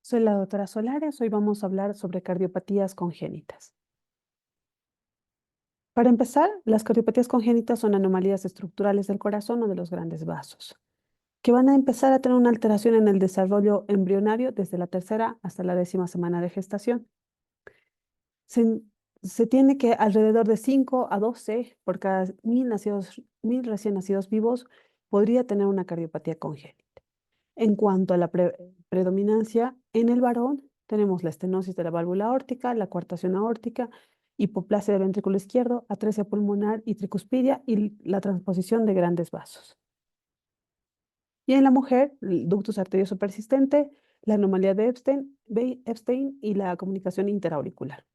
Soy la doctora Solares. Hoy vamos a hablar sobre cardiopatías congénitas. Para empezar, las cardiopatías congénitas son anomalías estructurales del corazón o de los grandes vasos, que van a empezar a tener una alteración en el desarrollo embrionario desde la tercera hasta la 10ª semana de gestación. Se, se tiene que alrededor de 5 a 12 por cada 1000 recién nacidos vivos podría tener una cardiopatía congénita. En cuanto a la predominancia, en el varón tenemos la estenosis de la válvula aórtica, la coartación aórtica, hipoplasia del ventrículo izquierdo, atresia pulmonar y tricuspidia y la transposición de grandes vasos. Y en la mujer, el ductus arterioso persistente, la anomalía de Epstein y la comunicación interauricular.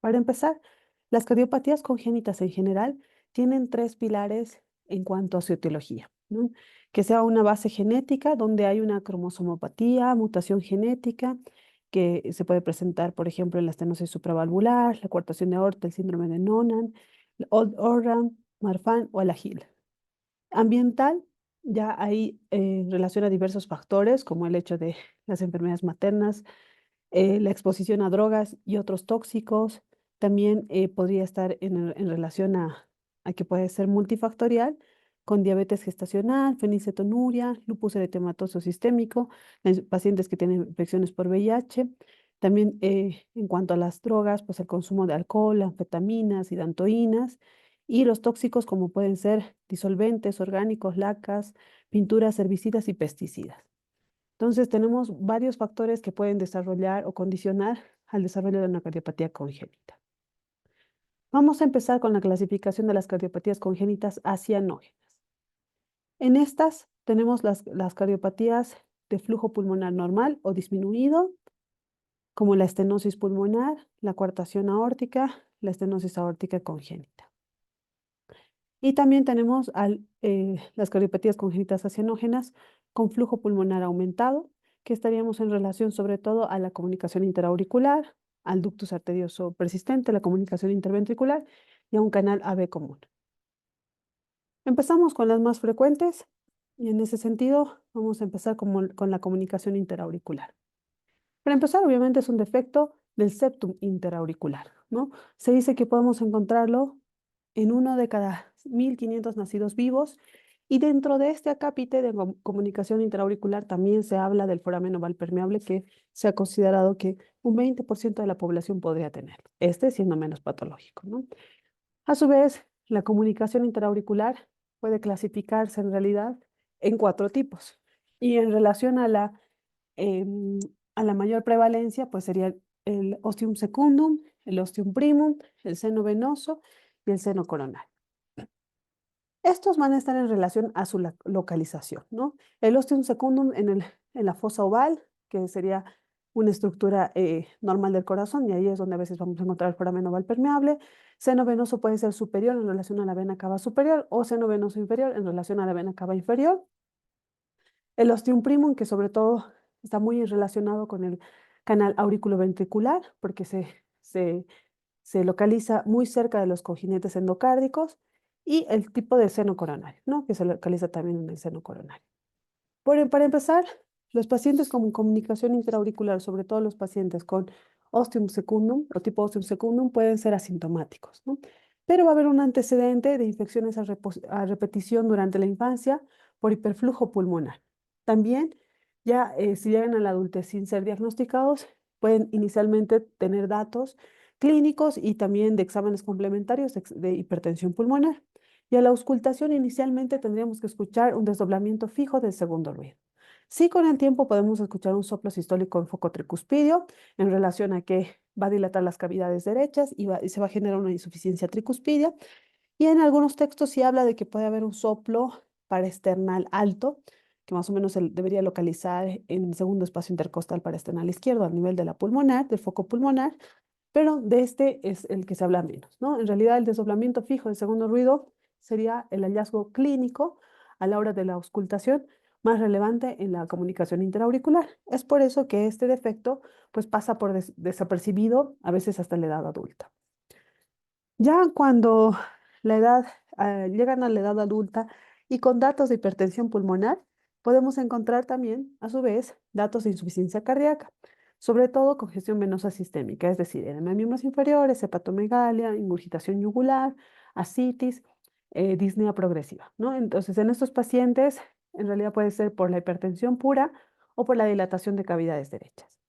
Para empezar, las cardiopatías congénitas en general tienen tres pilares en cuanto a su etiología, ¿no? Que sea una base genética donde hay una cromosomopatía, mutación genética, que se puede presentar, por ejemplo, en la estenosis supravalvular, la coartación de aorta, el síndrome de Noonan, el Old Oram, Marfan o el Agil. Ambiental, ya ahí relación a diversos factores, como el hecho de las enfermedades maternas, la exposición a drogas y otros tóxicos. También podría estar en relación a que puede ser multifactorial, con diabetes gestacional, fenilcetonuria, lupus eritematoso sistémico, en pacientes que tienen infecciones por VIH. También en cuanto a las drogas, pues el consumo de alcohol, anfetaminas y dantoínas, y los tóxicos como pueden ser disolventes, orgánicos, lacas, pinturas, herbicidas y pesticidas. Entonces, tenemos varios factores que pueden desarrollar o condicionar al desarrollo de una cardiopatía congénita. Vamos a empezar con la clasificación de las cardiopatías congénitas acianógenas. En estas tenemos las cardiopatías de flujo pulmonar normal o disminuido, como la estenosis pulmonar, la coartación aórtica, la estenosis aórtica congénita. Y también tenemos las cardiopatías congénitas acianógenas con flujo pulmonar aumentado, que estaríamos en relación sobre todo a la comunicación interauricular, al ductus arterioso persistente, la comunicación interventricular y a un canal AB común. Empezamos con las más frecuentes y en ese sentido vamos a empezar con la comunicación interauricular. Para empezar, obviamente es un defecto del septum interauricular, ¿no? Se dice que podemos encontrarlo en uno de cada 1500 nacidos vivos, y dentro de este acápite de comunicación interauricular también se habla del foramen oval permeable, que se ha considerado que un 20% de la población podría tener, este siendo menos patológico, ¿no? A su vez, la comunicación interauricular puede clasificarse en realidad en 4 tipos, y en relación em, a la mayor prevalencia, pues sería el ostium secundum, el ostium primum, el seno venoso y el seno coronario. Estos van a estar en relación a su localización, ¿no? El ostium secundum en la fosa oval, que sería una estructura normal del corazón, y ahí es donde a veces vamos a encontrar el foramen oval permeable. Seno venoso puede ser superior en relación a la vena cava superior, o seno venoso inferior en relación a la vena cava inferior. El ostium primum, que sobre todo está muy relacionado con el canal auriculoventricular, porque se localiza muy cerca de los cojinetes endocárdicos, y el tipo de seno coronario, ¿no? Que se localiza también en el seno coronario. Para empezar, los pacientes con comunicación interauricular, sobre todo los pacientes con ostium secundum o tipo ostium secundum, pueden ser asintomáticos, ¿no? Pero va a haber un antecedente de infecciones a repetición durante la infancia por hiperflujo pulmonar. También, ya si llegan a la adultez sin ser diagnosticados, pueden inicialmente tener datos clínicos y también de exámenes complementarios de hipertensión pulmonar. Y a la auscultación inicialmente tendríamos que escuchar un desdoblamiento fijo del segundo ruido. Sí, con el tiempo podemos escuchar un soplo sistólico en foco tricuspidio en relación a que va a dilatar las cavidades derechas y se va a generar una insuficiencia tricuspidia. Y en algunos textos sí habla de que puede haber un soplo paraesternal alto, que más o menos se debería localizar en el segundo espacio intercostal paraesternal izquierdo, al nivel de la pulmonar, del foco pulmonar, pero de este es el que se habla menos, ¿no? En realidad, el desdoblamiento fijo del segundo ruido sería el hallazgo clínico a la hora de la auscultación más relevante en la comunicación interauricular. Es por eso que este defecto pues pasa por desapercibido, a veces hasta la edad adulta. Ya cuando llegan a la edad adulta y con datos de hipertensión pulmonar, podemos encontrar también, a su vez, datos de insuficiencia cardíaca, sobre todo congestión venosa sistémica, es decir, edema de miembros inferiores, hepatomegalia, ingurgitación yugular, ascitis, disnea progresiva, ¿no? Entonces, en estos pacientes, en realidad puede ser por la hipertensión pura o por la dilatación de cavidades derechas.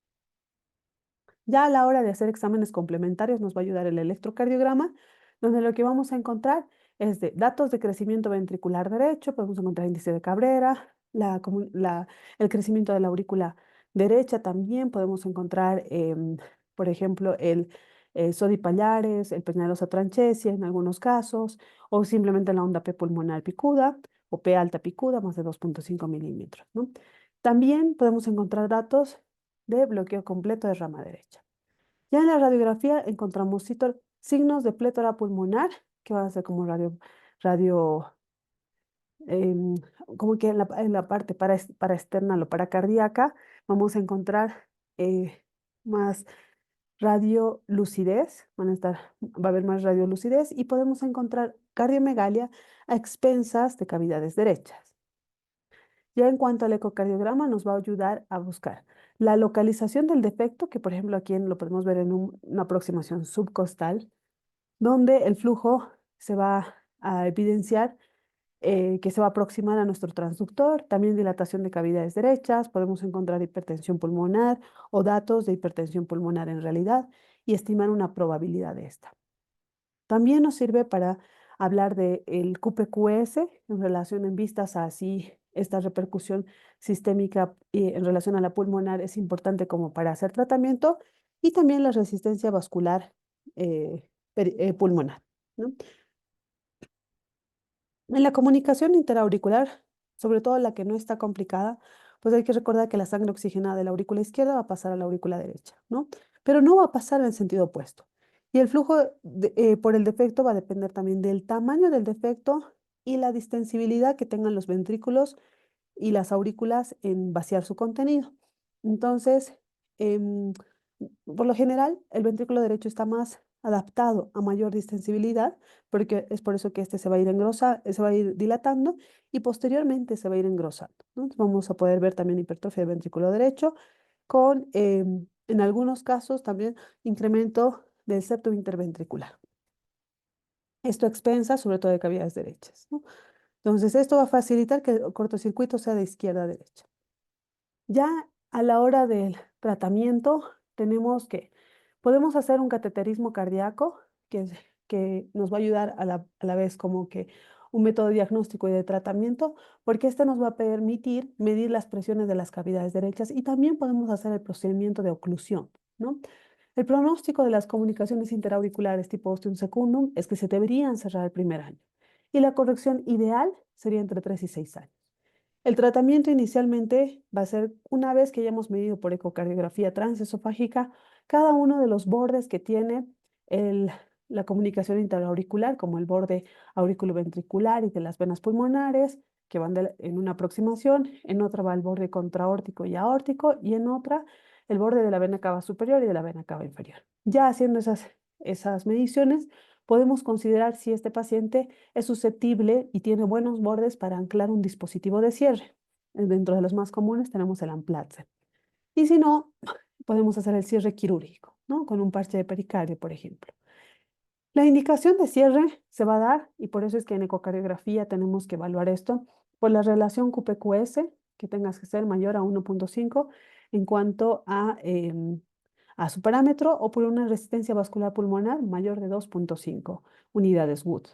Ya a la hora de hacer exámenes complementarios nos va a ayudar el electrocardiograma, donde lo que vamos a encontrar es de datos de crecimiento ventricular derecho, podemos encontrar índice de Cabrera, el crecimiento de la aurícula derecha también, podemos encontrar, por ejemplo, el Sodi-Pallares, el Peñalosa tranchesia en algunos casos, o simplemente la onda P pulmonar picuda o P alta picuda, más de 2,5 milímetros, ¿no? También podemos encontrar datos de bloqueo completo de rama derecha. Ya en la radiografía encontramos signos de plétora pulmonar, que va a ser como radio em, como que en la parte para external o para cardíaca, vamos a encontrar más radiolucidez, va a haber más radiolucidez y podemos encontrar cardiomegalia a expensas de cavidades derechas. Ya en cuanto al ecocardiograma, nos va a ayudar a buscar la localización del defecto, que por ejemplo aquí lo podemos ver en una aproximación subcostal, donde el flujo se va a evidenciar que se va a aproximar a nuestro transductor, también dilatación de cavidades derechas, podemos encontrar hipertensión pulmonar o datos de hipertensión pulmonar en realidad y estimar una probabilidad de esta. También nos sirve para hablar del QPQS en relación en vistas a si esta repercusión sistémica en relación a la pulmonar es importante como para hacer tratamiento y también la resistencia vascular pulmonar, ¿no? En la comunicación interauricular, sobre todo la que no está complicada, pues hay que recordar que la sangre oxigenada de la aurícula izquierda va a pasar a la aurícula derecha, ¿no? Pero no va a pasar en el sentido opuesto. Y el flujo por el defecto va a depender también del tamaño del defecto y la distensibilidad que tengan los ventrículos y las aurículas en vaciar su contenido. Entonces, em, por lo general, el ventrículo derecho está más adaptado a mayor distensibilidad, porque es por eso que este se va a ir se va a ir dilatando y posteriormente se va a ir engrosando, ¿no? Entonces vamos a poder ver también hipertrofia del ventrículo derecho con, en algunos casos, también incremento del septo interventricular. Esto a expensas, sobre todo de cavidades derechas, ¿no? Entonces, esto va a facilitar que el cortocircuito sea de izquierda a derecha. Ya a la hora del tratamiento, podemos hacer un cateterismo cardíaco, que nos va a ayudar a la vez como que un método diagnóstico y de tratamiento, porque este nos va a permitir medir las presiones de las cavidades derechas y también podemos hacer el procedimiento de oclusión, ¿no? El pronóstico de las comunicaciones interauriculares tipo ostium secundum es que se deberían cerrar el primer año y la corrección ideal sería entre 3 y 6 años. El tratamiento inicialmente va a ser una vez que hayamos medido por ecocardiografía transesofágica cada uno de los bordes que tiene el- la comunicación interauricular, como el borde auriculoventricular y de las venas pulmonares, que van en una aproximación, en otra va el borde contraórtico y aórtico, y en otra el borde de la vena cava superior y de la vena cava inferior. Ya haciendo esas mediciones, podemos considerar si este paciente es susceptible y tiene buenos bordes para anclar un dispositivo de cierre. Dentro de los más comunes tenemos el Amplatzer. Y si no, podemos hacer el cierre quirúrgico, ¿no? Con un parche de pericardio, por ejemplo. La indicación de cierre se va a dar, y por eso es que en ecocardiografía tenemos que evaluar esto, por la relación QPQS, que tengas que ser mayor a 1,5 en cuanto a su parámetro, o por una resistencia vascular pulmonar mayor de 2,5 unidades Wood.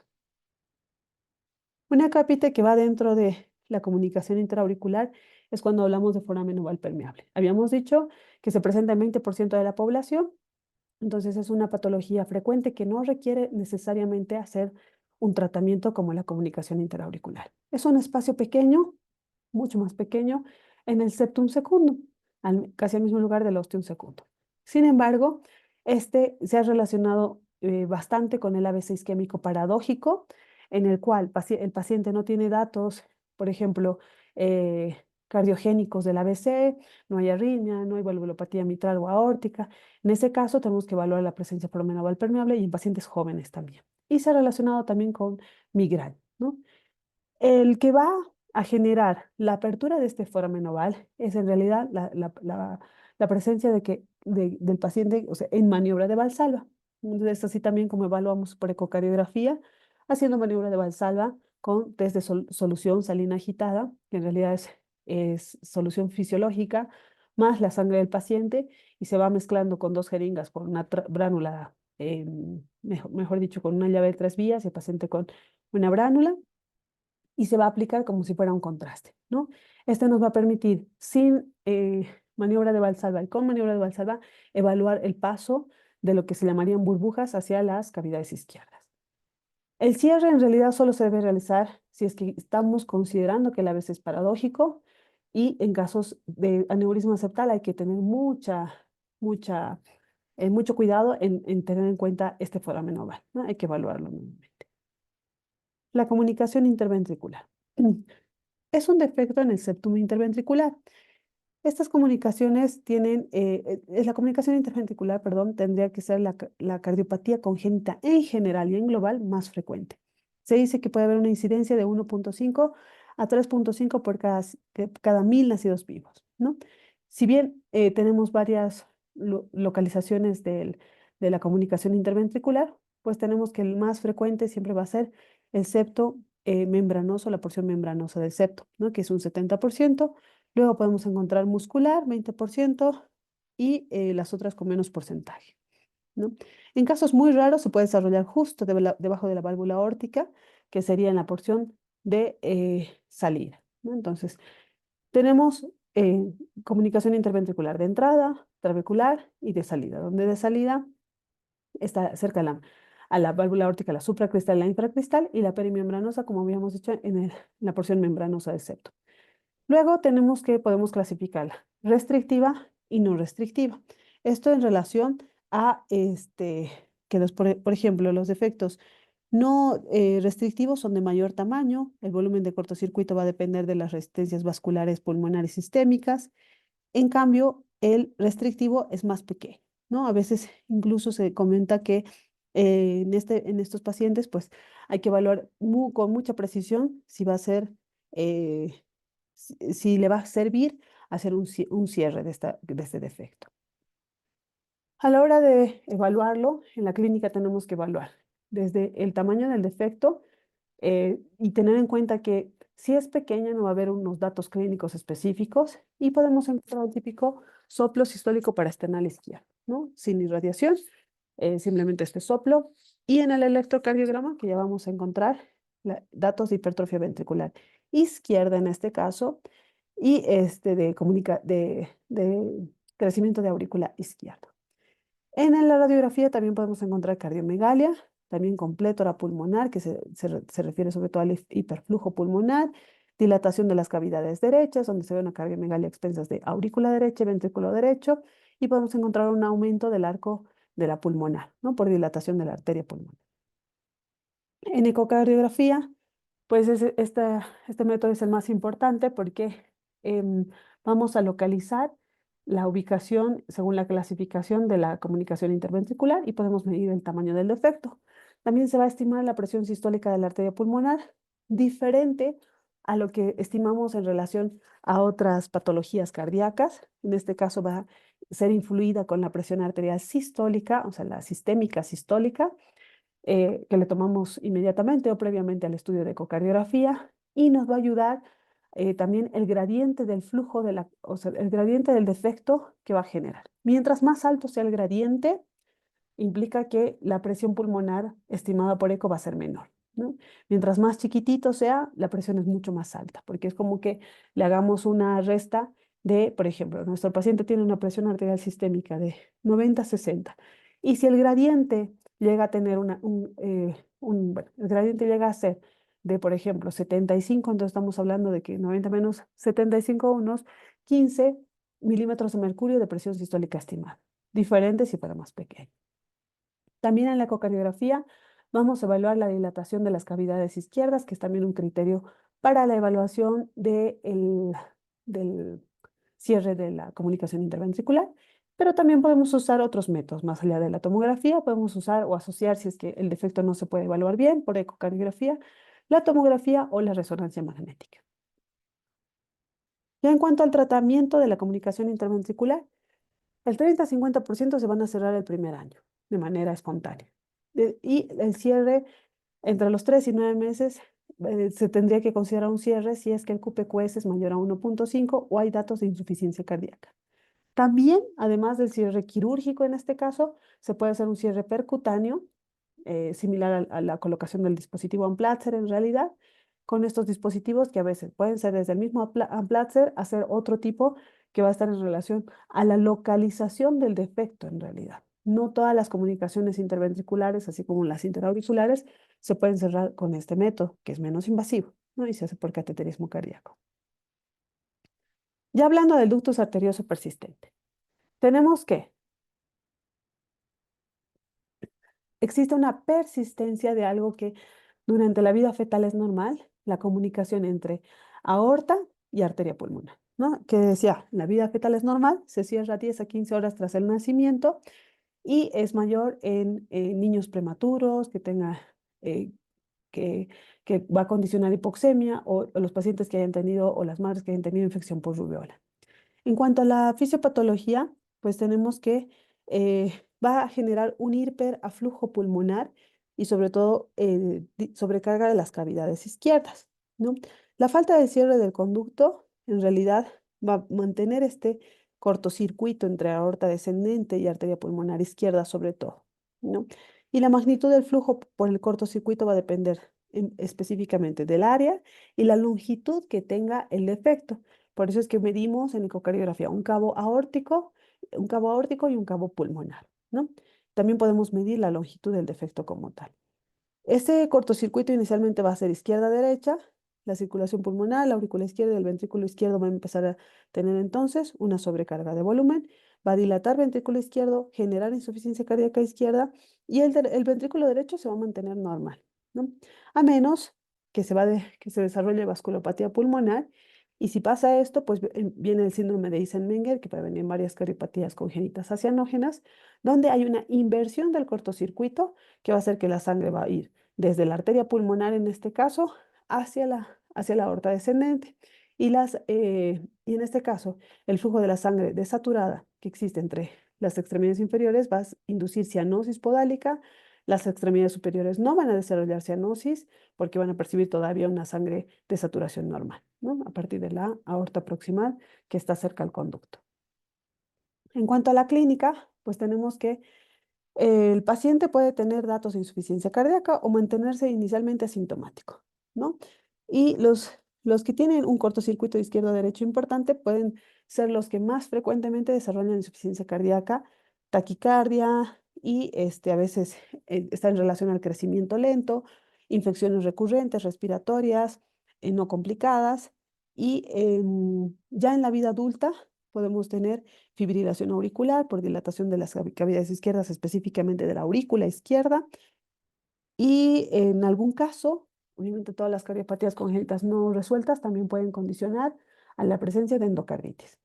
Una cápita que va dentro de la comunicación intraauricular es cuando hablamos de foramen oval permeable. Habíamos dicho que se presenta en 20% de la población, entonces es una patología frecuente que no requiere necesariamente hacer un tratamiento como la comunicación interauricular. Es un espacio pequeño, mucho más pequeño, en el septum secundum, casi al mismo lugar del ostium secundum. Sin embargo, este se ha relacionado bastante con el ABC isquémico paradójico, en el cual el paciente no tiene datos, por ejemplo, cardiogénicos del ABC, no hay arritmia, no hay valvulopatía mitral o aórtica. En ese caso, tenemos que evaluar la presencia por oval permeable y en pacientes jóvenes también. Y se ha relacionado también con migraña, ¿no? El que va a generar la apertura de este foramen oval es en realidad la presencia del paciente, o sea, en maniobra de Valsalva. Entonces, así también como evaluamos por ecocardiografía, haciendo maniobra de Valsalva con test de solución salina agitada, que en realidad es solución fisiológica, más la sangre del paciente, y se va mezclando con 2 jeringas por una bránula, mejor dicho, con una llave de 3 vías, y el paciente con una bránula, y se va a aplicar como si fuera un contraste, ¿no? Este nos va a permitir, sin maniobra de Valsalva y con maniobra de Valsalva, evaluar el paso de lo que se llamarían burbujas hacia las cavidades izquierdas. El cierre en realidad solo se debe realizar si es que estamos considerando que el AVC es paradójico, y en casos de aneurisma septal hay que tener mucho cuidado en tener en cuenta este foramen oval, ¿no? Hay que evaluarlo nuevamente. La comunicación interventricular. Es un defecto en el septum interventricular. Estas comunicaciones la comunicación interventricular, perdón, tendría que ser la cardiopatía congénita en general y en global más frecuente. Se dice que puede haber una incidencia de 1.5 a 3.5 por cada 1000 nacidos vivos, ¿no? Si bien tenemos varias localizaciones de la comunicación interventricular, pues tenemos que el más frecuente siempre va a ser el septo membranoso, la porción membranosa del septo, ¿no? Que es un 70%. Luego podemos encontrar muscular, 20%, y las otras con menos porcentaje, ¿no? En casos muy raros se puede desarrollar justo debajo de la válvula aórtica, que sería en la porción de salida, ¿no? Entonces, tenemos comunicación interventricular de entrada, trabecular y de salida, donde de salida está cerca a la válvula aórtica, la supracristal, la infracristal, y la perimembranosa, como habíamos dicho, en la porción membranosa del septo. Luego podemos clasificarla restrictiva y no restrictiva. Esto en relación a por ejemplo, los defectos no restrictivos son de mayor tamaño, el volumen de cortocircuito va a depender de las resistencias vasculares pulmonares sistémicas. En cambio, el restrictivo es más pequeño, ¿no? A veces incluso se comenta que en estos pacientes, pues hay que evaluar con mucha precisión si va a ser, eh, si le va a servir hacer un cierre de este defecto. A la hora de evaluarlo, en la clínica tenemos que evaluar desde el tamaño del defecto, y tener en cuenta que si es pequeña no va a haber unos datos clínicos específicos, y podemos encontrar un típico soplo sistólico parasternal izquierdo, ¿no? Sin irradiación, simplemente este soplo. Y en el electrocardiograma, que ya vamos a encontrar datos de hipertrofia ventricular izquierda en este caso, y de crecimiento de aurícula izquierda. En la radiografía también podemos encontrar cardiomegalia, también con plétora pulmonar, que se refiere sobre todo al hiperflujo pulmonar, dilatación de las cavidades derechas, donde se ve una cardiomegalia a expensas de aurícula derecha y ventrículo derecho, y podemos encontrar un aumento del arco de la pulmonar, ¿no? Por dilatación de la arteria pulmonar. En ecocardiografía, pues este método es el más importante porque em, vamos a localizar la ubicación según la clasificación de la comunicación interventricular, y podemos medir el tamaño del defecto. También se va a estimar la presión sistólica de la arteria pulmonar, diferente a lo que estimamos en relación a otras patologías cardíacas. En este caso va a ser influida con la presión arterial sistólica, o sea, la sistémica sistólica, que le tomamos inmediatamente o previamente al estudio de ecocardiografía, y nos va a ayudar también el gradiente del flujo o sea, el gradiente del defecto que va a generar. Mientras más alto sea el gradiente, implica que la presión pulmonar estimada por eco va a ser menor, ¿no? Mientras más chiquitito sea, la presión es mucho más alta, porque es como que le hagamos una resta de, por ejemplo, nuestro paciente tiene una presión arterial sistémica de 90-60, y si el gradiente llega a tener bueno, el gradiente llega a ser de, por ejemplo, 75, entonces estamos hablando de que 90 menos 75, unos 15 milímetros de mercurio de presión sistólica estimada, diferente si fuera más pequeño. También en la ecocardiografía vamos a evaluar la dilatación de las cavidades izquierdas, que es también un criterio para la evaluación del cierre de la comunicación interventricular, pero también podemos usar otros métodos más allá de la tomografía. Podemos usar o asociar, si es que el defecto no se puede evaluar bien por ecocardiografía, la tomografía o la resonancia magnética. Ya en cuanto al tratamiento de la comunicación interventricular, el 30 a 50% se van a cerrar el primer año de manera espontánea. Y el cierre entre los 3 y 9 meses se tendría que considerar un cierre si es que el QPQS es mayor a 1,5 o hay datos de insuficiencia cardíaca. También, además del cierre quirúrgico en este caso, se puede hacer un cierre percutáneo, similar a la colocación del dispositivo Amplatzer en realidad, con estos dispositivos que a veces pueden ser desde el mismo Amplatzer, hacer otro tipo que va a estar en relación a la localización del defecto en realidad. No todas las comunicaciones interventriculares, así como las interauriculares, se pueden cerrar con este método, que es menos invasivo, ¿no? Y se hace por cateterismo cardíaco. Ya hablando del ductus arterioso persistente, tenemos que existe una persistencia de algo que durante la vida fetal es normal, la comunicación entre aorta y arteria pulmonar, ¿no? Que decía, la vida fetal es normal, se cierra 10 a 15 horas tras el nacimiento y es mayor en niños prematuros, que tenga, eh, que, que va a condicionar hipoxemia o los pacientes que hayan tenido o las madres que hayan tenido infección por rubiola. En cuanto a la fisiopatología, pues tenemos que va a generar un hiperaflujo pulmonar y sobre todo sobrecarga de las cavidades izquierdas, ¿no? La falta de cierre del conducto en realidad va a mantener este cortocircuito entre aorta descendente y arteria pulmonar izquierda sobre todo, ¿no? Y la magnitud del flujo por el cortocircuito va a depender específicamente del área y la longitud que tenga el defecto. Por eso es que medimos en ecocardiografía un cabo aórtico y un cabo pulmonar, ¿no? También podemos medir la longitud del defecto como tal. Este cortocircuito inicialmente va a ser izquierda-derecha, la circulación pulmonar, la aurícula izquierda y el ventrículo izquierdo va a empezar a tener entonces una sobrecarga de volumen, va a dilatar ventrículo izquierdo, generar insuficiencia cardíaca izquierda y el ventrículo derecho se va a mantener normal, ¿no? A menos que se desarrolle vasculopatía pulmonar y si pasa esto, pues viene el síndrome de Eisenmenger, que puede venir en varias cardiopatías congénitas acianógenas, donde hay una inversión del cortocircuito que va a hacer que la sangre va a ir desde la arteria pulmonar en este caso hacia la aorta descendente. Y en este caso, el flujo de la sangre desaturada que existe entre las extremidades inferiores va a inducir cianosis podálica. Las extremidades superiores no van a desarrollar cianosis porque van a percibir todavía una sangre de saturación normal, ¿no? A partir de la aorta proximal que está cerca al conducto. En cuanto a la clínica, pues tenemos que el paciente puede tener datos de insuficiencia cardíaca o mantenerse inicialmente asintomático, ¿no? Y los que tienen un cortocircuito izquierdo-derecho importante pueden ser los que más frecuentemente desarrollan insuficiencia cardíaca, taquicardia y a veces está en relación al crecimiento lento, infecciones recurrentes, respiratorias, no complicadas. Y ya en la vida adulta podemos tener fibrilación auricular por dilatación de las cavidades izquierdas, específicamente de la aurícula izquierda. Y en algún caso, obviamente todas las cardiopatías congénitas no resueltas también pueden condicionar a la presencia de endocarditis.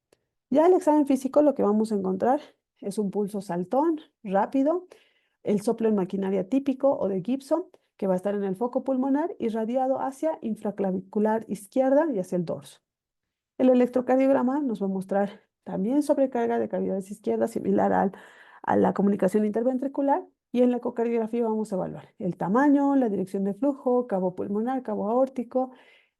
Ya el examen físico lo que vamos a encontrar es un pulso saltón, rápido, el soplo en maquinaria típico o de Gibson, que va a estar en el foco pulmonar irradiado hacia infraclavicular izquierda y hacia el dorso. El electrocardiograma nos va a mostrar también sobrecarga de cavidades izquierdas, similar a la comunicación interventricular. Y en la ecocardiografía vamos a evaluar el tamaño, la dirección de flujo, cabo pulmonar, cabo aórtico,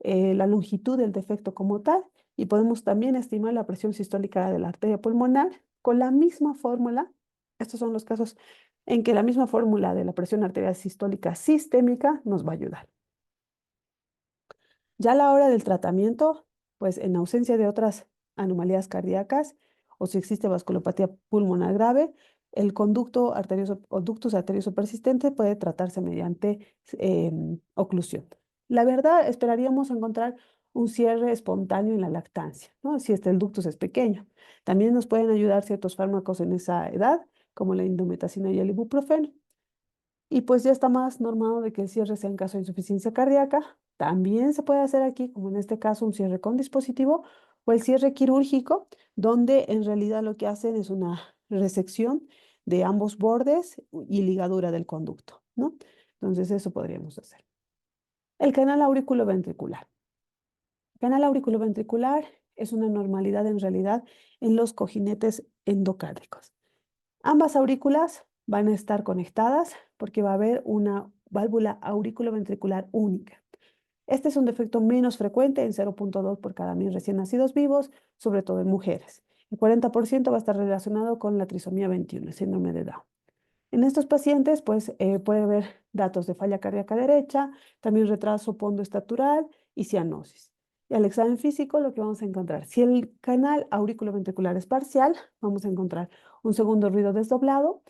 la longitud del defecto como tal. Y podemos también estimar la presión sistólica de la arteria pulmonar con la misma fórmula. Estos son los casos en que la misma fórmula de la presión arterial sistólica sistémica nos va a ayudar. Ya a la hora del tratamiento, pues en ausencia de otras anomalías cardíacas o si existe vasculopatía pulmonar grave, el conducto arterioso o ductus arterioso persistente puede tratarse mediante oclusión. La verdad, esperaríamos encontrar un cierre espontáneo en la lactancia, ¿no? Si el ductus es pequeño. También nos pueden ayudar ciertos fármacos en esa edad, como la indometacina y el ibuprofeno. Y pues ya está más normado de que el cierre sea en caso de insuficiencia cardíaca. También se puede hacer aquí, como en este caso, un cierre con dispositivo o el cierre quirúrgico, donde en realidad lo que hacen es una resección de ambos bordes y ligadura del conducto, ¿no? Entonces eso podríamos hacer. El canal auriculoventricular. Canal auriculoventricular es una normalidad en realidad en los cojinetes endocárdicos. Ambas aurículas van a estar conectadas porque va a haber una válvula auriculoventricular única. Este es un defecto menos frecuente, en 0,2 por cada 1000 recién nacidos vivos, sobre todo en mujeres. El 40% va a estar relacionado con la trisomía 21, el síndrome de Down. En estos pacientes, pues, puede haber datos de falla cardíaca derecha, también retraso pondoestatural y cianosis. Y al examen físico, lo que vamos a encontrar, si el canal auriculoventricular es parcial, vamos a encontrar un segundo ruido desdoblado,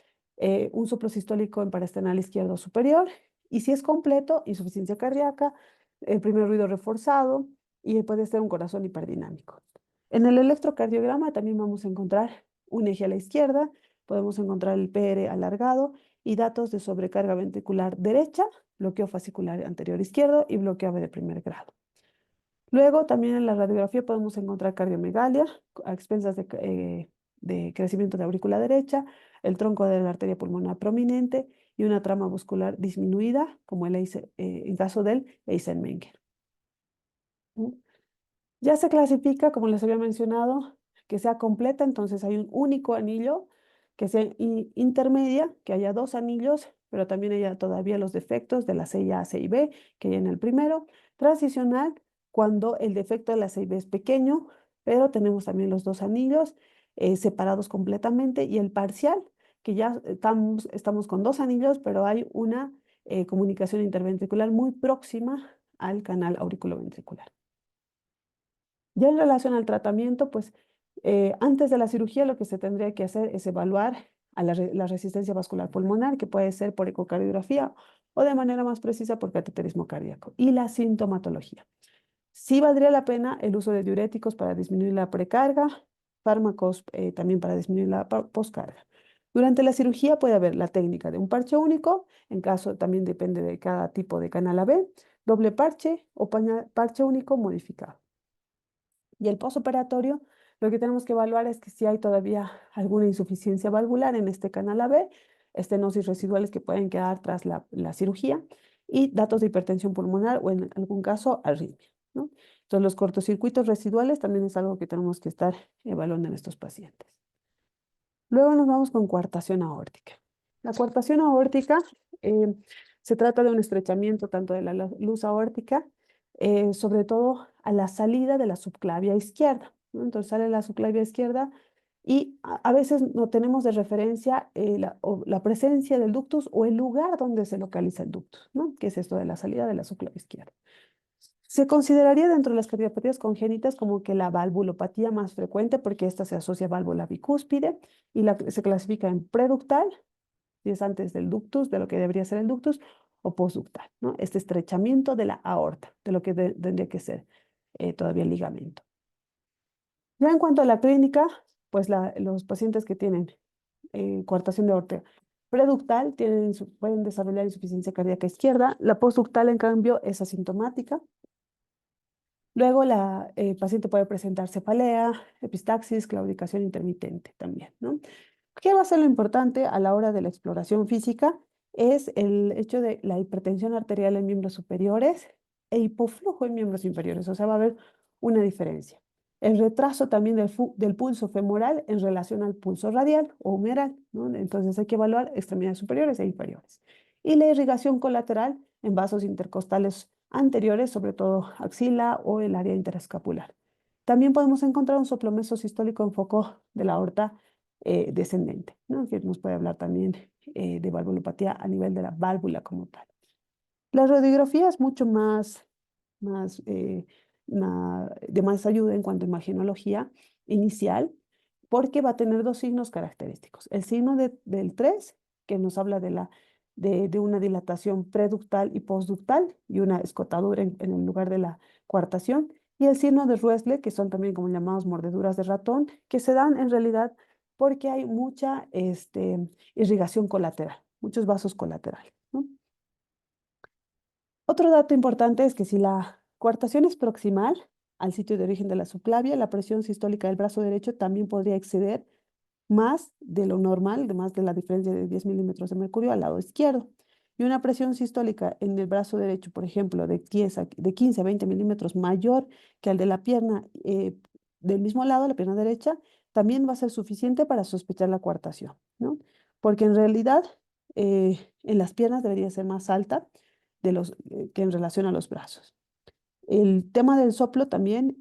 un soplo sistólico en parasternal izquierdo superior, y si es completo, insuficiencia cardíaca, el primer ruido reforzado, y puede ser un corazón hiperdinámico. En el electrocardiograma también vamos a encontrar un eje a la izquierda, podemos encontrar el PR alargado y datos de sobrecarga ventricular derecha, bloqueo fascicular anterior izquierdo y bloqueo de primer grado. Luego, también en la radiografía podemos encontrar cardiomegalia a expensas de crecimiento de aurícula derecha, el tronco de la arteria pulmonar prominente y una trama muscular disminuida, como en caso del Eisenmenger. Ya se clasifica, como les había mencionado, que sea completa, entonces hay un único anillo, que sea intermedia, que haya dos anillos, pero también haya todavía los defectos de la CIA, C y B, que hay en el primero. Transicional, cuando el defecto de la C y B es pequeño, pero tenemos también los dos anillos separados completamente, y el parcial, que ya estamos con dos anillos, pero hay una comunicación interventricular muy próxima al canal auriculoventricular. Ya en relación al tratamiento, pues antes de la cirugía lo que se tendría que hacer es evaluar a la resistencia vascular pulmonar, que puede ser por ecocardiografía o de manera más precisa por cateterismo cardíaco, y la sintomatología. Sí valdría la pena el uso de diuréticos para disminuir la precarga, fármacos también para disminuir la poscarga. Durante la cirugía puede haber la técnica de un parche único, en caso también depende de cada tipo de canal AB, doble parche o parche único modificado. Y el posoperatorio, lo que tenemos que evaluar es que si hay todavía alguna insuficiencia valvular en este canal AB, estenosis residuales que pueden quedar tras la cirugía y datos de hipertensión pulmonar o en algún caso arritmia, ¿no? Entonces los cortocircuitos residuales también es algo que tenemos que estar evaluando en estos pacientes. Luego nos vamos con coartación aórtica. La coartación aórtica eh, se trata de un estrechamiento tanto de la luz aórtica, sobre todo a la salida de la subclavia izquierda, ¿no? Entonces sale la subclavia izquierda y a veces no tenemos de referencia la presencia del ductus o el lugar donde se localiza el ductus, ¿no? ¿Qué es esto de la salida de la subclavia izquierda? Se consideraría dentro de las cardiopatías congénitas como que la valvulopatía más frecuente, porque esta se asocia a válvula bicúspide y se clasifica en preductal, si es antes del ductus, de lo que debería ser el ductus, o postductal, ¿no? Este estrechamiento de la aorta, de lo que tendría que ser todavía el ligamento. Ya en cuanto a la clínica, pues los pacientes que tienen coartación de aorta preductal pueden desarrollar insuficiencia cardíaca izquierda. La postductal, en cambio, es asintomática. Luego la paciente puede presentar cefalea, epistaxis, claudicación intermitente también, ¿no? ¿Qué va a ser lo importante a la hora de la exploración física? Es el hecho de la hipertensión arterial en miembros superiores e hipoflujo en miembros inferiores, o sea, va a haber una diferencia. El retraso también del pulso femoral en relación al pulso radial o humeral, ¿no? Entonces hay que evaluar extremidades superiores e inferiores. Y la irrigación colateral en vasos intercostales anteriores, sobre todo axila o el área interescapular. También podemos encontrar un soplo mesosistólico en foco de la aorta descendente, ¿no? Que nos puede hablar también de valvulopatía a nivel de la válvula como tal. La radiografía es mucho más, de más ayuda en cuanto a imagenología inicial, porque va a tener dos signos característicos. El signo del 3, que nos habla de una dilatación preductal y postductal y una escotadura en el lugar de la coartación, y el signo de Ruessle, que son también como llamados mordeduras de ratón, que se dan en realidad porque hay mucha irrigación colateral, muchos vasos colaterales, ¿no? Otro dato importante es que si la coartación es proximal al sitio de origen de la subclavia, la presión sistólica del brazo derecho también podría exceder más de lo normal, de más de la diferencia de 10 milímetros de mercurio al lado izquierdo. Y una presión sistólica en el brazo derecho, por ejemplo, de 15 a 20 milímetros mayor que al de la pierna del mismo lado, la pierna derecha, también va a ser suficiente para sospechar la coartación, ¿no? Porque en realidad en las piernas debería ser más alta que en relación a los brazos. El tema del soplo también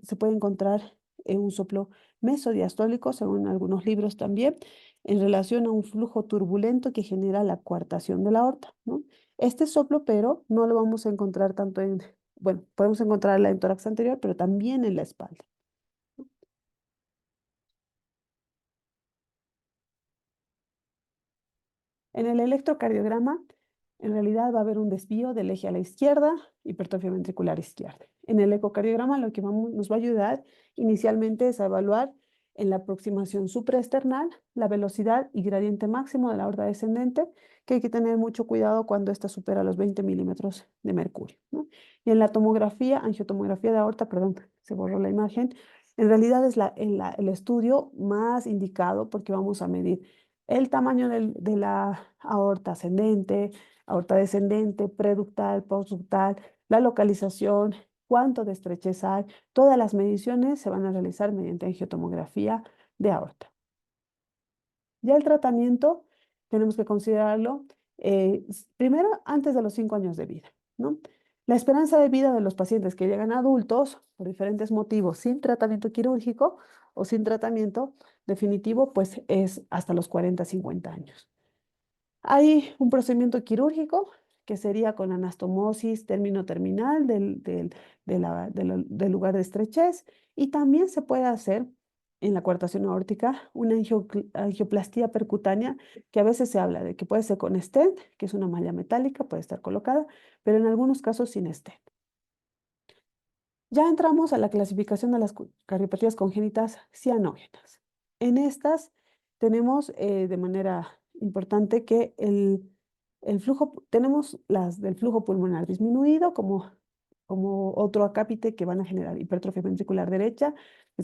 se puede encontrar en un soplo mesodiastólico, según algunos libros también, en relación a un flujo turbulento que genera la coartación de la aorta, ¿no? Este soplo, pero no lo vamos a encontrar tanto bueno, podemos encontrarla en tórax anterior, pero también en la espalda. En el electrocardiograma, en realidad va a haber un desvío del eje a la izquierda, hipertrofia ventricular izquierda. En el ecocardiograma lo que nos va a ayudar inicialmente es a evaluar en la aproximación supraesternal la velocidad y gradiente máximo de la aorta descendente, que hay que tener mucho cuidado cuando ésta supera los 20 milímetros de mercurio, ¿no? Y en la tomografía, angiotomografía de aorta, perdón, se borró la imagen, en realidad es el estudio más indicado porque vamos a medir el tamaño de la aorta descendente, preductal, postductal, la localización, cuánto de estrechez hay, todas las mediciones se van a realizar mediante angiotomografía de aorta. Ya el tratamiento tenemos que considerarlo primero antes de los 5 años de vida, ¿no? La esperanza de vida de los pacientes que llegan adultos por diferentes motivos sin tratamiento quirúrgico o sin tratamiento definitivo, pues es hasta los 40, 50 años. Hay un procedimiento quirúrgico que sería con anastomosis término terminal del lugar de estrechez, y también se puede hacer en la coartación aórtica una angioplastía percutánea, que a veces se habla de que puede ser con stent, que es una malla metálica, puede estar colocada, pero en algunos casos sin stent. Ya entramos a la clasificación de las cardiopatías congénitas cianógenas. En estas tenemos de manera importante que tenemos las del flujo pulmonar disminuido como otro acápite que van a generar hipertrofia ventricular derecha, que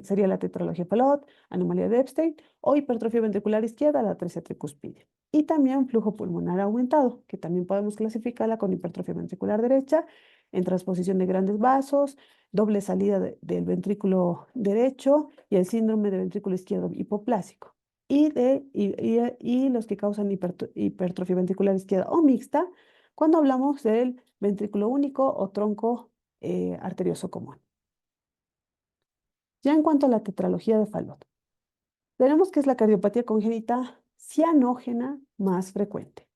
sería la tetralogía Fallot, anomalía de Epstein, o hipertrofia ventricular izquierda, la atresia tricuspide. Y también flujo pulmonar aumentado, que también podemos clasificarla con hipertrofia ventricular derecha, en transposición de grandes vasos, doble salida del ventrículo derecho y el síndrome de ventrículo izquierdo hipoplásico. Y los que causan hipertrofia ventricular izquierda o mixta, cuando hablamos del ventrículo único o tronco arterioso común. Ya en cuanto a la tetralogía de Fallot, tenemos que es la cardiopatía congénita cianógena más frecuente.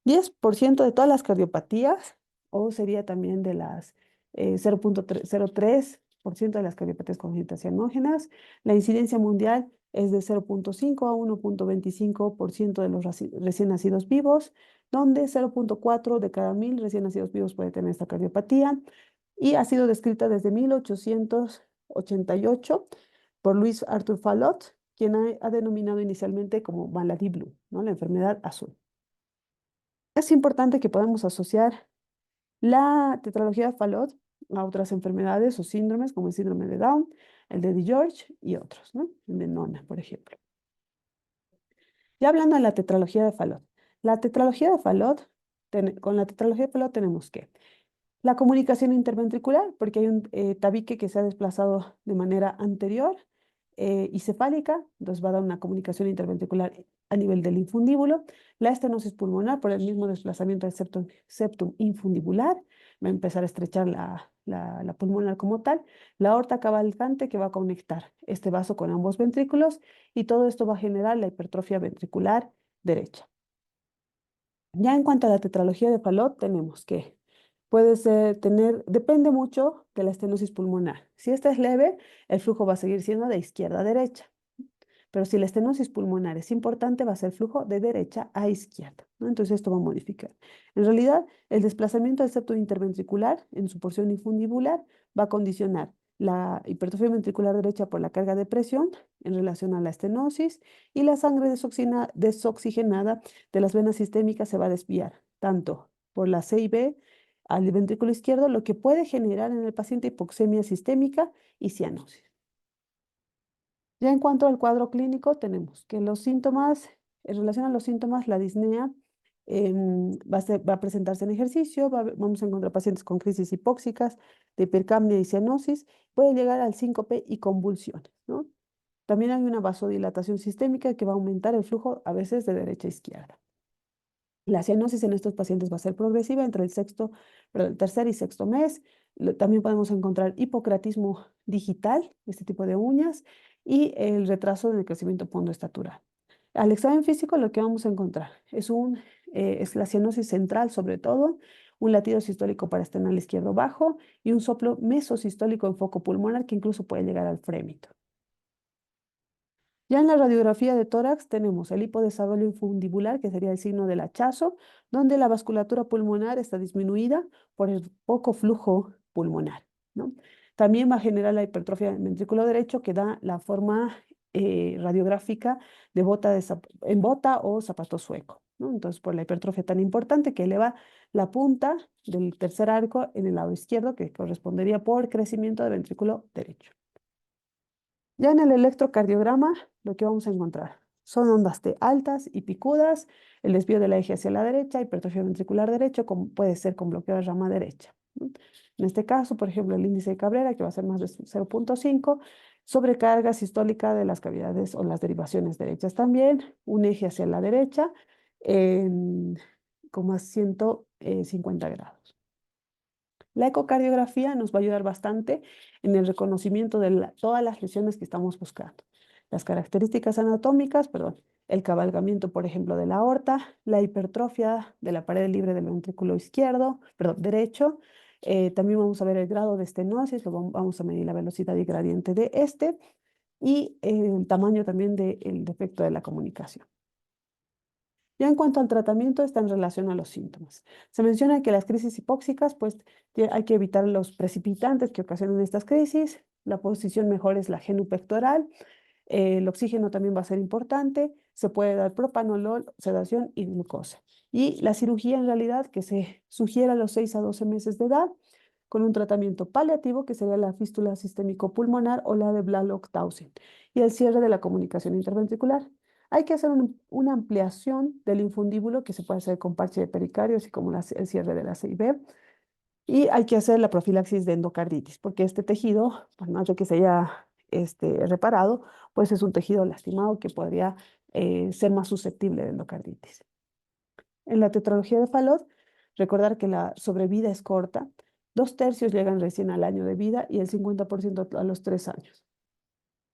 10% de todas las cardiopatías, o sería también de las 0,03% de las cardiopatías congénitas cianógenas. La incidencia mundial es de 0,5 a 1,25% de los recién nacidos vivos, donde 0,4 de cada 1000 recién nacidos vivos puede tener esta cardiopatía, y ha sido descrita desde 1888 por Louis Arthur Fallot, quien ha denominado inicialmente como Malady Blue, ¿no? La enfermedad azul. Es importante que podamos asociar la tetralogía de Fallot a otras enfermedades o síndromes como el síndrome de Down, el de DiGeorge y otros, ¿no? El de Nona, por ejemplo. Ya hablando de la tetralogía de Fallot. La tetralogía de Fallot, con la tetralogía de Fallot tenemos que la comunicación interventricular, porque hay un tabique que se ha desplazado de manera anterior y cefálica, entonces va a dar una comunicación interventricular a nivel del infundíbulo. La estenosis pulmonar, por el mismo desplazamiento del septum infundibular, va a empezar a estrechar la pulmonar como tal. La aorta cavalcante, que va a conectar este vaso con ambos ventrículos, y todo esto va a generar la hipertrofia ventricular derecha. Ya en cuanto a la tetralogía de Fallot, tenemos que depende mucho de la estenosis pulmonar. Si esta es leve, el flujo va a seguir siendo de izquierda a derecha. Pero si la estenosis pulmonar es importante, va a ser flujo de derecha a izquierda, ¿no? Entonces esto va a modificar. En realidad, el desplazamiento del septo interventricular en su porción infundibular va a condicionar la hipertrofia ventricular derecha por la carga de presión en relación a la estenosis, y la sangre desoxigenada de las venas sistémicas se va a desviar tanto por la C y B al ventrículo izquierdo, lo que puede generar en el paciente hipoxemia sistémica y cianosis. Ya en cuanto al cuadro clínico, tenemos que los síntomas, en relación a los síntomas, la disnea va a presentarse en ejercicio, vamos a encontrar pacientes con crisis hipóxicas, de hipercapnia y cianosis, puede llegar al síncope y convulsiones, ¿no? También hay una vasodilatación sistémica que va a aumentar el flujo a veces de derecha a izquierda. La cianosis en estos pacientes va a ser progresiva entre el tercer y sexto mes. También podemos encontrar hipocratismo digital, este tipo de uñas, y el retraso en el crecimiento pondoestatural. Al examen físico lo que vamos a encontrar es la cianosis central sobre todo, un latido sistólico parasternal izquierdo bajo y un soplo mesosistólico en foco pulmonar que incluso puede llegar al frémito. Ya en la radiografía de tórax tenemos el hipodesarrollo infundibular, que sería el signo del hachazo, donde la vasculatura pulmonar está disminuida por el poco flujo pulmonar, ¿no? También va a generar la hipertrofia del ventrículo derecho, que da la forma radiográfica de en bota o zapato sueco, ¿no? Entonces, por la hipertrofia tan importante que eleva la punta del tercer arco en el lado izquierdo, que correspondería por crecimiento del ventrículo derecho. Ya en el electrocardiograma, lo que vamos a encontrar son ondas T altas y picudas, el desvío del eje hacia la derecha, hipertrofia ventricular derecho, como puede ser con bloqueo de rama derecha, ¿no? En este caso, por ejemplo, el índice de Cabrera, que va a ser más de 0,5, sobrecarga sistólica de las cavidades o las derivaciones derechas también, un eje hacia la derecha, como a 150 grados. La ecocardiografía nos va a ayudar bastante en el reconocimiento de todas las lesiones que estamos buscando. Las características anatómicas, perdón, el cabalgamiento, por ejemplo, de la aorta, la hipertrofia de la pared libre del ventrículo izquierdo, perdón, derecho. También vamos a ver el grado de estenosis, vamos a medir la velocidad y gradiente de este y el tamaño también del defecto de la comunicación. Ya en cuanto al tratamiento, está en relación a los síntomas. Se menciona que las crisis hipóxicas, pues hay que evitar los precipitantes que ocasionan estas crisis. La posición mejor es la genupectoral. El oxígeno también va a ser importante. Se puede dar propanolol, sedación y glucosa. Y la cirugía en realidad que se sugiere a los 6 a 12 meses de edad con un tratamiento paliativo que sería la fístula sistémico pulmonar o la de Blalock-Taussig y el cierre de la comunicación interventricular. Hay que hacer una ampliación del infundíbulo que se puede hacer con parche de pericardio, así como el cierre de la CIB. Y hay que hacer la profilaxis de endocarditis, porque este tejido, por más de que se haya reparado, pues es un tejido lastimado que podría ser más susceptible de endocarditis. En la tetralogía de Fallot, recordar que la sobrevida es corta, 2/3 llegan recién al año de vida y el 50% a los 3 años.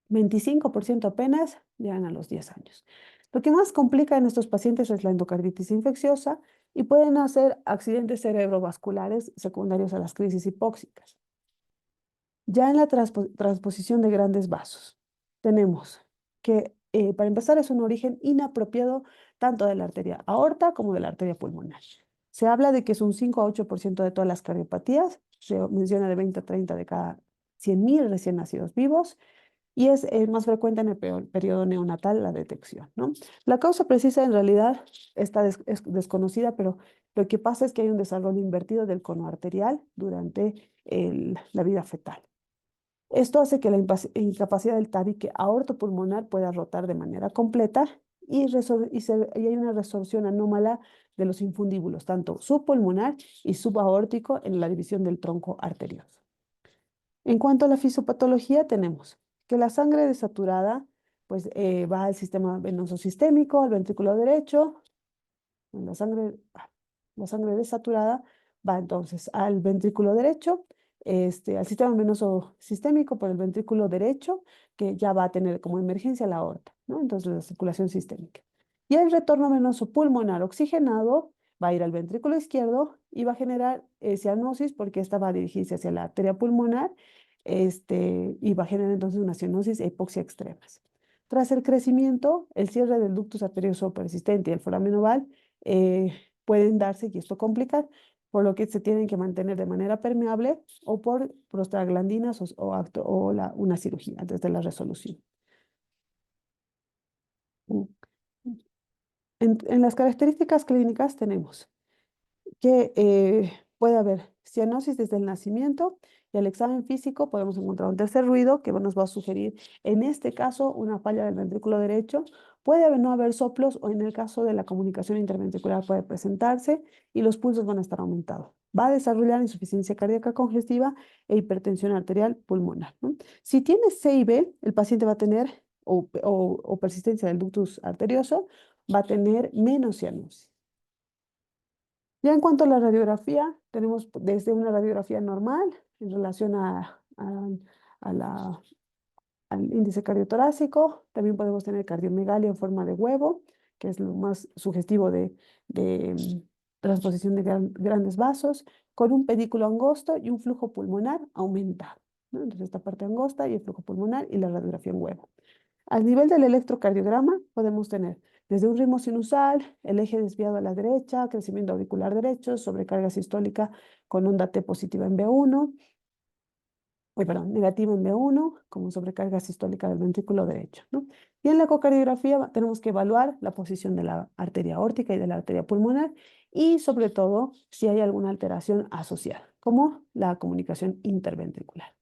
25% apenas llegan a los 10 años. Lo que más complica en estos pacientes es la endocarditis infecciosa y pueden hacer accidentes cerebrovasculares secundarios a las crisis hipóxicas. Ya en la transposición de grandes vasos, tenemos que, para empezar, es un origen inapropiado tanto de la arteria aorta como de la arteria pulmonar. Se habla de que es un 5 a 8% de todas las cardiopatías, se menciona de 20 a 30 de cada 100.000 recién nacidos vivos, y es más frecuente en el periodo neonatal la detección, ¿no? La causa precisa en realidad es desconocida, pero lo que pasa es que hay un desarrollo invertido del cono arterial durante la vida fetal. Esto hace que la incapacidad del tabique aortopulmonar pueda rotar de manera completa y hay una resorción anómala de los infundíbulos, tanto subpulmonar y subaórtico en la división del tronco arterioso. En cuanto a la fisiopatología, tenemos que la sangre desaturada pues, va al sistema venoso sistémico, al ventrículo derecho. La sangre desaturada va entonces al ventrículo derecho, al sistema venoso sistémico por el ventrículo derecho, que ya va a tener como emergencia la aorta, ¿no? Entonces la circulación sistémica. Y el retorno venoso pulmonar oxigenado va a ir al ventrículo izquierdo y va a generar cianosis porque esta va a dirigirse hacia la arteria pulmonar y va a generar entonces una cianosis e hipoxia extremas. Tras el crecimiento, el cierre del ductus arterioso persistente y el foramen oval eh, pueden darse y esto complicar, por lo que se tienen que mantener de manera permeable o por prostaglandinas una cirugía antes de la resolución. En las características clínicas tenemos que puede haber cianosis desde el nacimiento Y al examen físico podemos encontrar un tercer ruido que nos va a sugerir, en este caso, una falla del ventrículo derecho. Puede no haber soplos o en el caso de la comunicación interventricular puede presentarse y los pulsos van a estar aumentados. Va a desarrollar insuficiencia cardíaca congestiva e hipertensión arterial pulmonar, ¿no? Si tiene C y B, el paciente va a tener o persistencia del ductus arterioso, va a tener menos cianosis. Ya en cuanto a la radiografía, tenemos desde una radiografía normal en relación a la al índice cardiotorácico. También podemos tener cardiomegalia en forma de huevo, que es lo más sugestivo de transposición de grandes vasos, con un pedículo angosto y un flujo pulmonar aumentado, ¿no? Entonces, esta parte angosta y el flujo pulmonar y la radiografía en huevo. Al nivel del electrocardiograma podemos tener desde un ritmo sinusal, el eje desviado a la derecha, crecimiento auricular derecho, sobrecarga sistólica con onda T positiva en B1, negativa en B1, como sobrecarga sistólica del ventrículo derecho, ¿no? Y en la ecocardiografía tenemos que evaluar la posición de la arteria aórtica y de la arteria pulmonar y sobre todo si hay alguna alteración asociada, como la comunicación interventricular.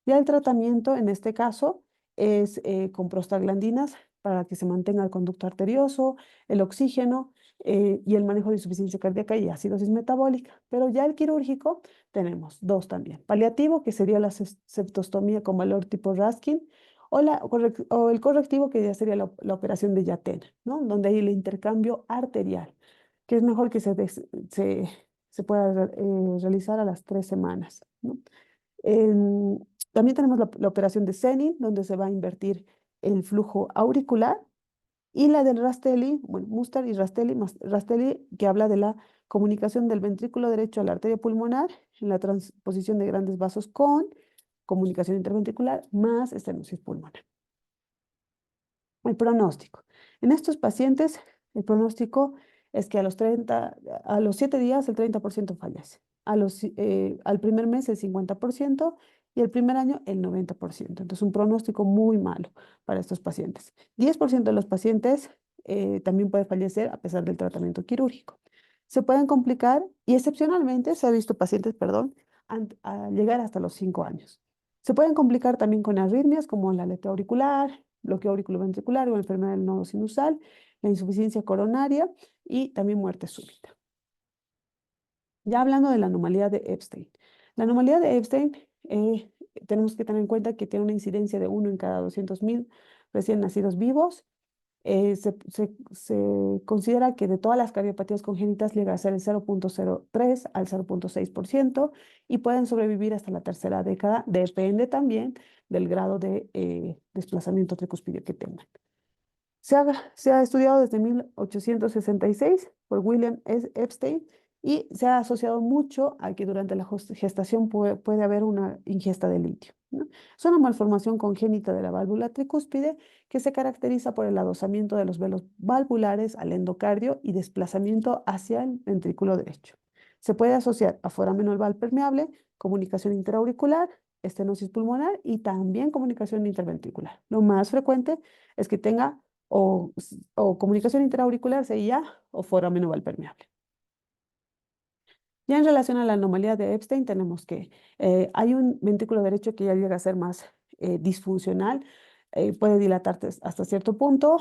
Ya el tratamiento en este caso es con prostaglandinas para que se mantenga el conducto arterioso, el oxígeno y el manejo de insuficiencia cardíaca y acidosis metabólica. Pero ya el quirúrgico tenemos dos también. Paliativo, que sería la septostomía con valor tipo Raskin, o el correctivo, que ya sería la operación de Yaten, ¿no? Donde hay el intercambio arterial, que es mejor que se pueda realizar a las 3 semanas, ¿no? También tenemos la operación de Senning, donde se va a invertir el flujo auricular, y la del Rastelli, bueno, Mustard y Rastelli, que habla de la comunicación del ventrículo derecho a la arteria pulmonar en la transposición de grandes vasos con comunicación interventricular más estenosis pulmonar. El pronóstico. En estos pacientes, el pronóstico es que a los 7 días el 30% fallece, al primer mes el 50% y el primer año el 90%. Entonces, un pronóstico muy malo para estos pacientes. 10% de los pacientes también puede fallecer a pesar del tratamiento quirúrgico. Se pueden complicar y excepcionalmente se ha visto pacientes, perdón, a llegar hasta los 5 años. Se pueden complicar también con arritmias como la aleteo auricular, bloqueo auriculoventricular o enfermedad del nodo sinusal, la insuficiencia coronaria y también muerte súbita. Ya hablando de la anomalía de Epstein. La anomalía de Epstein, tenemos que tener en cuenta que tiene una incidencia de 1 en cada 200.000 recién nacidos vivos. Se considera que de todas las cardiopatías congénitas llega a ser el 0.03 al 0.6% y pueden sobrevivir hasta la tercera década. Depende también del grado de desplazamiento tricuspidio que tengan. Se ha estudiado desde 1866 por William S. Epstein y se ha asociado mucho a que durante la gestación puede haber una ingesta de litio, ¿no? Es una malformación congénita de la válvula tricúspide que se caracteriza por el adosamiento de los velos valvulares al endocardio y desplazamiento hacia el ventrículo derecho. Se puede asociar a foramen oval permeable, comunicación interauricular, estenosis pulmonar y también comunicación interventricular. Lo más frecuente es que tenga o comunicación interauricular, CIA, o foramen oval permeable. Ya en relación a la anomalía de Epstein, tenemos que hay un ventrículo derecho que ya llega a ser más disfuncional, puede dilatarse hasta cierto punto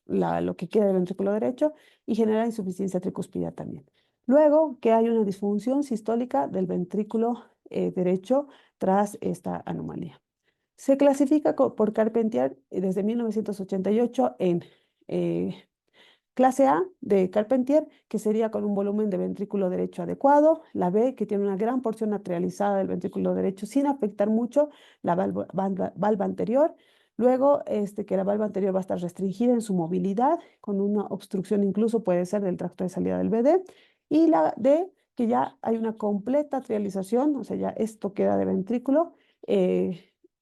lo que queda del ventrículo derecho y genera insuficiencia tricuspidea también. Luego que hay una disfunción sistólica del ventrículo derecho tras esta anomalía. Se clasifica por Carpentier desde 1988 en eh, clase A de Carpentier, que sería con un volumen de ventrículo derecho adecuado; la B, que tiene una gran porción atrializada del ventrículo derecho sin afectar mucho la valva anterior; luego, que la valva anterior va a estar restringida en su movilidad, con una obstrucción incluso puede ser del tracto de salida del BD; y la D, que ya hay una completa atrialización, o sea, ya esto queda de ventrículo,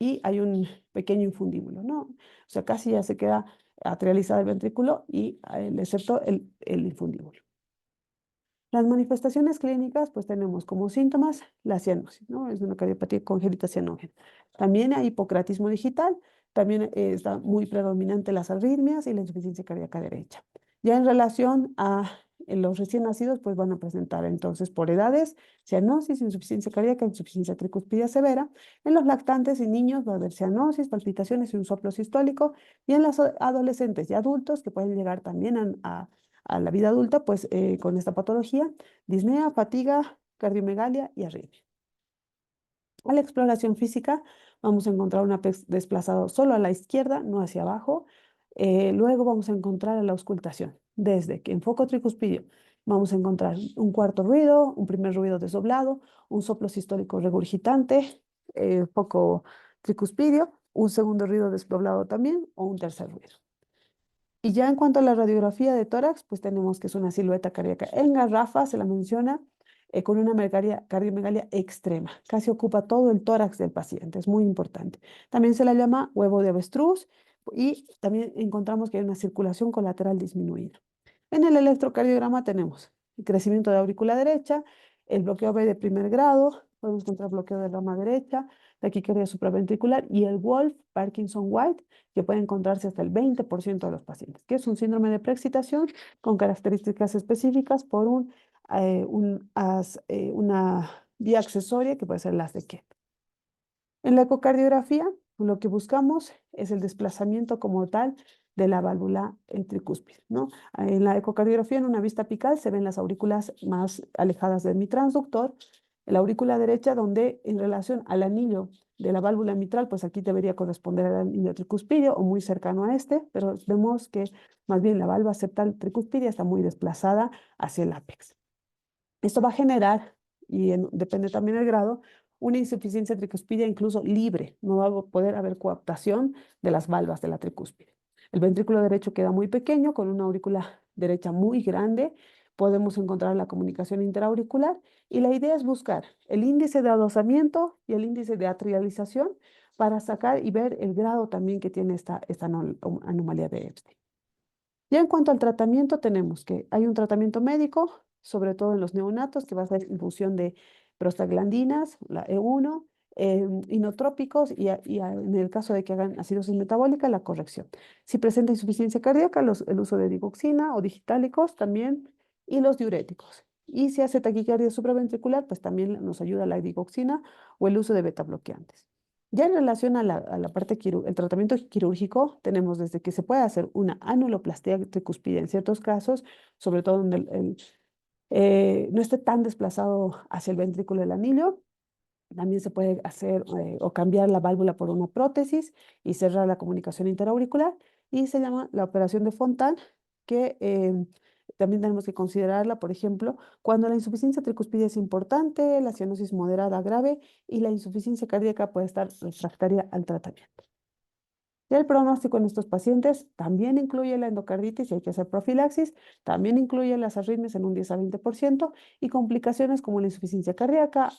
y hay un pequeño infundíbulo, ¿no? O sea, casi ya se queda atrializado el ventrículo y excepto el infundíbulo. Las manifestaciones clínicas, pues tenemos como síntomas la cianosis, ¿no? Es una cardiopatía congénita cianógena. También hay hipocratismo digital, también está muy predominante las arritmias y la insuficiencia cardíaca derecha. Ya en relación a los recién nacidos pues van a presentar entonces por edades cianosis, insuficiencia cardíaca, insuficiencia tricuspidia severa. En los lactantes y niños va a haber cianosis, palpitaciones y un soplo sistólico. Y en los adolescentes y adultos que pueden llegar también a la vida adulta pues con esta patología, disnea, fatiga, cardiomegalia y arritmia. A la exploración física vamos a encontrar un apex desplazado solo a la izquierda, no hacia abajo. Luego vamos a encontrar a la auscultación. Desde que en foco tricuspidio vamos a encontrar un cuarto ruido, un primer ruido desdoblado, un soplo sistólico regurgitante, foco tricuspidio, un segundo ruido desdoblado también o un tercer ruido. Y ya en cuanto a la radiografía de tórax, pues tenemos que es una silueta cardíaca en garrafa, se la menciona, con una cardiomegalia extrema. Casi ocupa todo el tórax del paciente, es muy importante. También se la llama huevo de avestruz y también encontramos que hay una circulación colateral disminuida. En el electrocardiograma tenemos el crecimiento de aurícula derecha, el bloqueo B de primer grado, podemos encontrar bloqueo de rama derecha, taquicardia supraventricular y el Wolff-Parkinson-White, que puede encontrarse hasta el 20% de los pacientes, que es un síndrome de preexcitación con características específicas por una vía accesoria que puede ser las de Kett. En la ecocardiografía, lo que buscamos es el desplazamiento como tal de la válvula tricúspide, ¿no? En la ecocardiografía, en una vista apical, se ven las aurículas más alejadas del mitransductor, la aurícula derecha, donde en relación al anillo de la válvula mitral, pues aquí debería corresponder al anillo tricuspidio o muy cercano a este, pero vemos que más bien la válvula septal tricuspidia está muy desplazada hacia el ápex. Esto va a generar, y depende también del grado, una insuficiencia tricuspidia incluso libre. No va a poder haber coaptación de las valvas de la tricúspide. El ventrículo derecho queda muy pequeño, con una aurícula derecha muy grande. Podemos encontrar la comunicación interauricular y la idea es buscar el índice de adosamiento y el índice de atrialización para sacar y ver el grado también que tiene esta anomalía de Epstein. Ya en cuanto al tratamiento, tenemos que hay un tratamiento médico, sobre todo en los neonatos, que va a ser infusión de prostaglandinas, la E1, inotrópicos en el caso de que hagan acidosis metabólica, la corrección. Si presenta insuficiencia cardíaca, el uso de digoxina o digitálicos también, y los diuréticos. Y si hace taquicardia supraventricular, pues también nos ayuda la digoxina o el uso de beta bloqueantes. Ya en relación a la parte el tratamiento quirúrgico, tenemos desde que se puede hacer una anuloplastia tricuspide en ciertos casos, sobre todo donde no esté tan desplazado hacia el ventrículo del anillo. También se puede hacer o cambiar la válvula por una prótesis y cerrar la comunicación interauricular. Y se llama la operación de Fontan, que también tenemos que considerarla, por ejemplo, cuando la insuficiencia tricuspide es importante, la cianosis moderada grave y la insuficiencia cardíaca puede estar refractaria al tratamiento. Y el pronóstico en estos pacientes también incluye la endocarditis y hay que hacer profilaxis, también incluye las arritmias en un 10 a 20% y complicaciones como la insuficiencia cardíaca,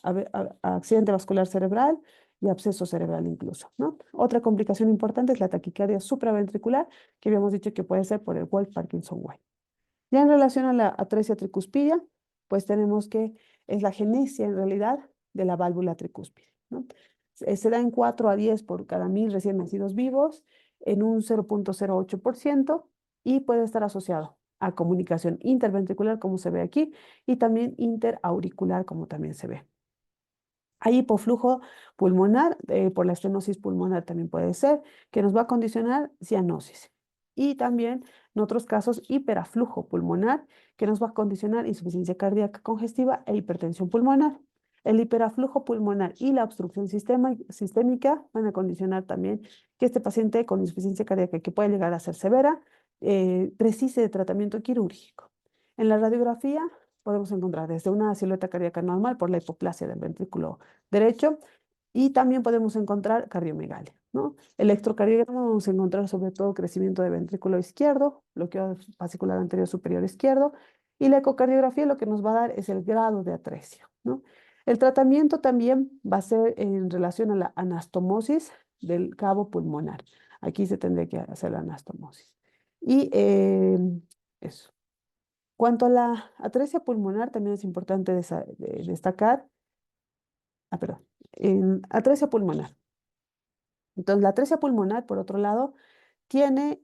accidente vascular cerebral y absceso cerebral incluso, ¿no? Otra complicación importante es la taquicardia supraventricular, que habíamos dicho que puede ser por el Wolff-Parkinson-White. Ya en relación a la atresia tricuspidia, pues tenemos que es la genesia en realidad de la válvula tricúspide, ¿no? Se da en 4 a 10 por cada 1000 recién nacidos vivos, en un 0,08% y puede estar asociado a comunicación interventricular, como se ve aquí, y también interauricular, como también se ve. Hay hipoflujo pulmonar, por la estenosis pulmonar también puede ser, que nos va a condicionar cianosis. Y también, en otros casos, hiperaflujo pulmonar, que nos va a condicionar insuficiencia cardíaca congestiva e hipertensión pulmonar. El hiperaflujo pulmonar y la obstrucción sistémica van a condicionar también que este paciente con insuficiencia cardíaca, que puede llegar a ser severa, precise de tratamiento quirúrgico. En la radiografía podemos encontrar desde una silueta cardíaca normal por la hipoplasia del ventrículo derecho y también podemos encontrar cardiomegalia, ¿no? Electrocardiograma vamos a encontrar sobre todo crecimiento de ventrículo izquierdo, bloqueo fascicular anterior superior izquierdo y la ecocardiografía lo que nos va a dar es el grado de atresia, ¿no? El tratamiento también va a ser en relación a la anastomosis del cabo pulmonar. Aquí se tendría que hacer la anastomosis. Y eso. Cuanto a la atresia pulmonar, también es importante destacar, perdón, en atresia pulmonar. Entonces, la atresia pulmonar, por otro lado, tiene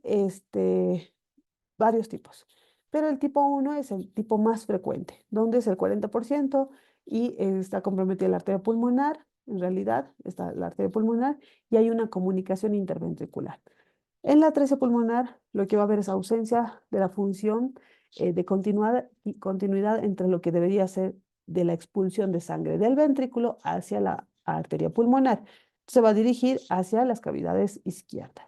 varios tipos. pero el tipo 1 es el tipo más frecuente, donde es el 40% y está comprometida la arteria pulmonar, en realidad está la arteria pulmonar y hay una comunicación interventricular. En la atresia pulmonar, lo que va a haber es ausencia de la función de continuidad entre lo que debería ser de la expulsión de sangre del ventrículo hacia la arteria pulmonar. Se va a dirigir hacia las cavidades izquierdas.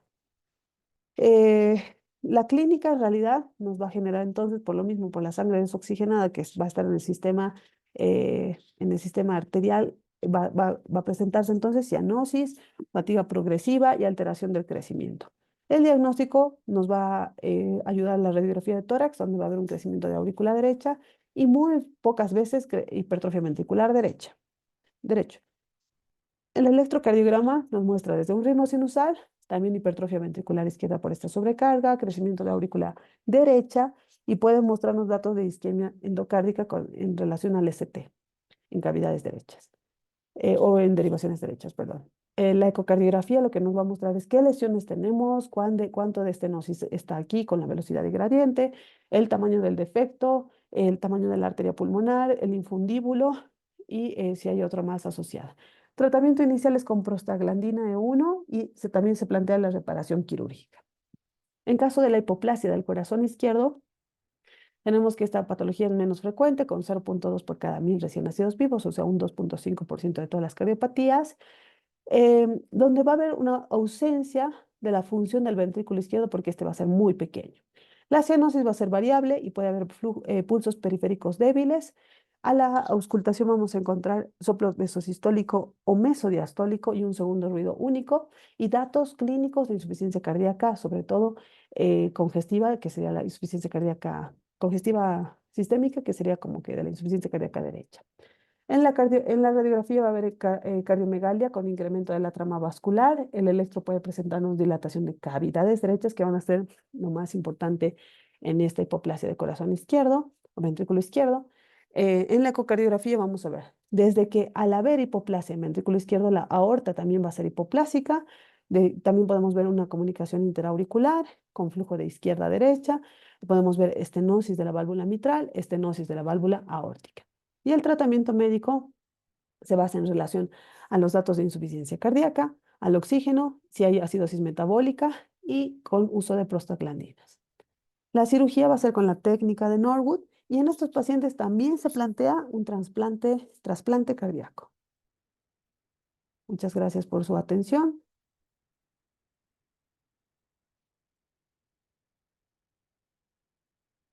La clínica en realidad nos va a generar entonces, por lo mismo, por la sangre desoxigenada que va a estar en el sistema arterial, va a presentarse entonces cianosis, fatiga progresiva y alteración del crecimiento. El diagnóstico nos va a ayudar la radiografía de tórax, donde va a haber un crecimiento de aurícula derecha y muy pocas veces hipertrofia ventricular derecho. El electrocardiograma nos muestra desde un ritmo sinusal, también hipertrofia ventricular izquierda por esta sobrecarga, crecimiento de aurícula derecha y puede mostrarnos datos de isquemia endocárdica en relación al ST en cavidades derechas o en derivaciones derechas, perdón. La ecocardiografía lo que nos va a mostrar es qué lesiones tenemos, cuánto de estenosis está aquí con la velocidad de gradiente, el tamaño del defecto, el tamaño de la arteria pulmonar, el infundíbulo y si hay otro más asociado. Tratamiento inicial es con prostaglandina E1 y también se plantea la reparación quirúrgica. En caso de la hipoplasia del corazón izquierdo, tenemos que esta patología es menos frecuente, con 0,2 por cada 1000 recién nacidos vivos, o sea, un 2,5% de todas las cardiopatías, donde va a haber una ausencia de la función del ventrículo izquierdo porque este va a ser muy pequeño. La cianosis va a ser variable y puede haber pulsos periféricos débiles. A la auscultación vamos a encontrar soplo mesosistólico o mesodiastólico y un segundo ruido único y datos clínicos de insuficiencia cardíaca, sobre todo congestiva, que sería la insuficiencia cardíaca congestiva sistémica, que sería como que de la insuficiencia cardíaca derecha. En la radiografía va a haber cardiomegalia con incremento de la trama vascular. El electro puede presentarnos dilatación de cavidades derechas que van a ser lo más importante en esta hipoplasia de corazón izquierdo o ventrículo izquierdo. En la ecocardiografía vamos a ver, desde que al haber hipoplasia en ventrículo izquierdo, la aorta también va a ser hipoplásica. También podemos ver una comunicación interauricular con flujo de izquierda a derecha. Podemos ver estenosis de la válvula mitral, estenosis de la válvula aórtica. Y el tratamiento médico se basa en relación a los datos de insuficiencia cardíaca, al oxígeno, si hay acidosis metabólica y con uso de prostaglandinas. La cirugía va a ser con la técnica de Norwood y en estos pacientes también se plantea un trasplante cardíaco. Muchas gracias por su atención.